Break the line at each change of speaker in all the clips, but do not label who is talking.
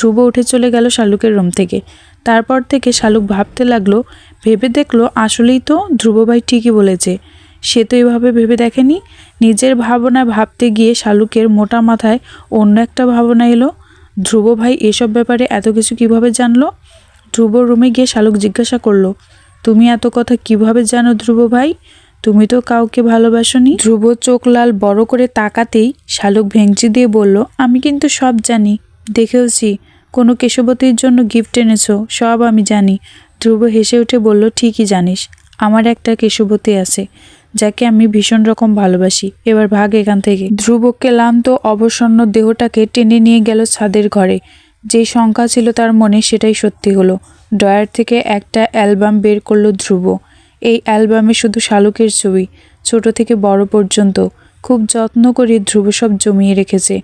ধ্রুব উঠে চলে গেল শালুকের রুম থেকে। তারপর থেকে শালুক ভাবতে লাগলো, ভেবে দেখলো আসলেই তো ধ্রুব ভাই ঠিকই বলেছে। সে তো এভাবে ভেবে দেখেনি। নিজের ভাবনা ভাবতে গিয়ে শালুকের মোটা মাথায় অন্য একটা ভাবনা এলো। ধ্রুব ভাই এসব ব্যাপারে এত কিছু কিভাবে জানলো? ধ্রুব রুমে গিয়ে শালুক জিজ্ঞাসা করলো, তুমি এত কথা কিভাবে জানো ধ্রুব ভাই? তুমি তো কাউকে ভালোবাসোনি। ধ্রুব চোখ লাল বড় করে তাকাতেই শালুক ভেঙচি দিয়ে বলল, আমি কিন্তু সব জানি, দেখেওছি। কোনো কেশবতীর জন্য গিফট এনেছো, সব আমি জানি। ধ্রুব হেসে উঠে বলল, ঠিকই জানিস, আমার একটা কেশবতী আছে যাকে আমি ভীষণ রকম ভালোবাসি। এবার ভাগ এখান থেকে। ধ্রুব ক্লান্ত অবসন্ন দেহটাকে টেনে নিয়ে গেল ছাদের ঘরে। যে শঙ্কা ছিল তার মনে সেটাই সত্যি হলো। ড্রয়ার থেকে একটা অ্যালবাম বের করলো ধ্রুব। এই অ্যালবামে শুধু শালুকের ছবি, ছোট থেকে বড় পর্যন্ত। খুব যত্ন করে ধ্রুব সব জমিয়ে রেখেছে।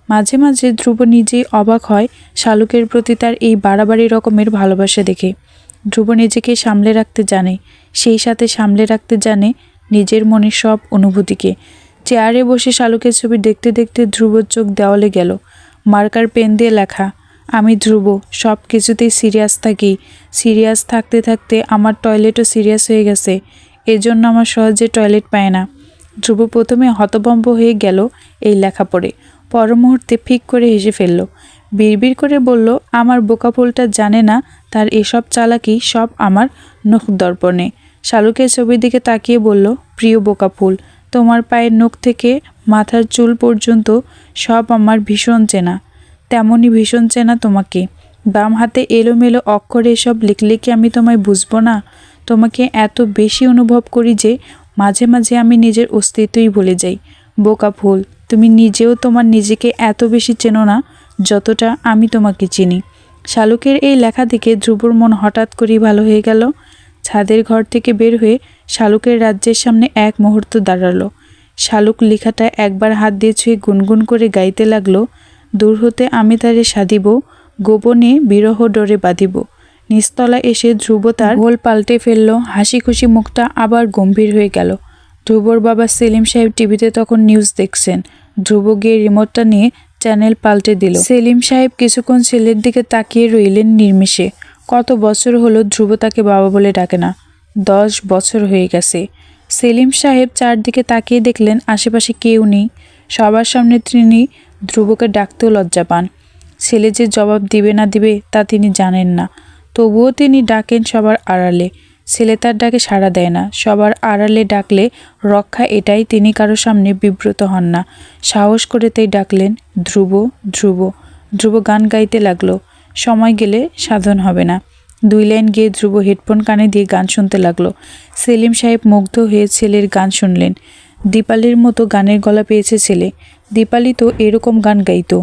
মাঝে মাঝে ধ্রুব নিজেই অবাক হয় শালুকের প্রতি তার এই বাড়াবাড়ি রকমের ভালোবাসা দেখে। ধ্রুব নিজেকে সামলে রাখতে জানে, সেই সাথে সামলে রাখতে জানে নিজের মনের সব অনুভূতিকে। চেয়ারে বসে শালুকের ছবি দেখতে দেখতে ধ্রুবর চোখ দেওয়ালে গেল। মার্কার পেন দিয়ে লেখা, আমি ধ্রুব সব কিছুতেই সিরিয়াস থাকি। সিরিয়াস থাকতে থাকতে আমার টয়লেটও সিরিয়াস হয়ে গেছে, এজন্য আমার সহজে টয়লেট পায় না। ধ্রুব প্রথমে হতভম্ব হয়ে গেল এই লেখা পড়ে, পর মুহূর্তে ফিক করে হেসে ফেলল। বিড়বিড় করে বলল, আমার বোকা ফুলটা জানে না তার এসব চালাকি সব আমার নখ দর্পণে। শালুকের ছবির দিকে তাকিয়ে বলল, প্রিয় বোকা ফুল, তোমার পায়ের নখ থেকে মাথার চুল পর্যন্ত সব আমার ভীষণ চেনা, তেমনই ভীষণ চেনা তোমাকে। বাম হাতে এলোমেলো অক্ষরে এসব লিখলে কি আমি তোমায় বুঝবো না? তোমাকে এত বেশি অনুভব করি যে মাঝে মাঝে আমি নিজের অস্তিত্বই ভুলে যাই। বোকা ফুল, তুমি নিজেও তোমার নিজেকে এত বেশি চেনো না যতটা আমি তোমাকে চিনি। শালুকের এই লেখা দেখে ধ্রুবর মন হঠাৎ করেই ভালো হয়ে গেল। ছাদের ঘর থেকে বের হয়ে শালুকের রাজ্যের সামনে এক মুহূর্ত দাঁড়ালো। শালুক লেখাটা একবার হাত দিয়ে ছুঁয়ে গুনগুন করে গাইতে লাগলো, দূর হতে আমি তারে সাধিব, গোপনে বিরহ ডোরে বাঁধিব। নিচতলা এসে ধ্রুব তার ভোল পাল্টে ফেলল। হাসি খুশি মুখটা আবার গম্ভীর হয়ে গেল। ধ্রুবর বাবা সেলিম সাহেব টিভিতে তখন নিউজ দেখছেন। ধ্রুব গিয়ে রিমোটটা নিয়ে চ্যানেল পাল্টে দিল। সেলিম সাহেব কিছুক্ষণ ছেলের দিকে তাকিয়ে রইলেন নির্মিষে। কত বছর হলো ধ্রুব তাকে বাবা বলে ডাকে না। 10 বছর হয়ে গেছে। সেলিম সাহেব চারদিকে তাকিয়ে দেখলেন আশেপাশে কেউ নেই। সবার সামনে তিনি ধ্রুবকে ডাকতেও লজ্জা পান। ছেলে যে জবাব দিবে না দিবে তা তিনি জানেন না, তবুও তিনি ডাকেন সবার আড়ালে। ছেলে তার ডাকে সাড়া দেয় না। সবার আড়ালে ডাকলে রক্ষা, এটাই তিনি কারো সামনে বিব্রত হন না। সাহস করে তাই ডাকলেন, ধ্রুব ধ্রুব। ধ্রুব গান গাইতে লাগলো। সময় গেলে সাধন হবে না। 2 লাইন গিয়ে ধ্রুব হেডফোন কানে দিয়ে গান শুনতে লাগলো। সেলিম সাহেব মুগ্ধ হয়ে ছেলের গান শুনলেন। দীপালির মতো গানের গলা পেয়েছে ছেলে। দীপালি তো এরকম গান গাইতো।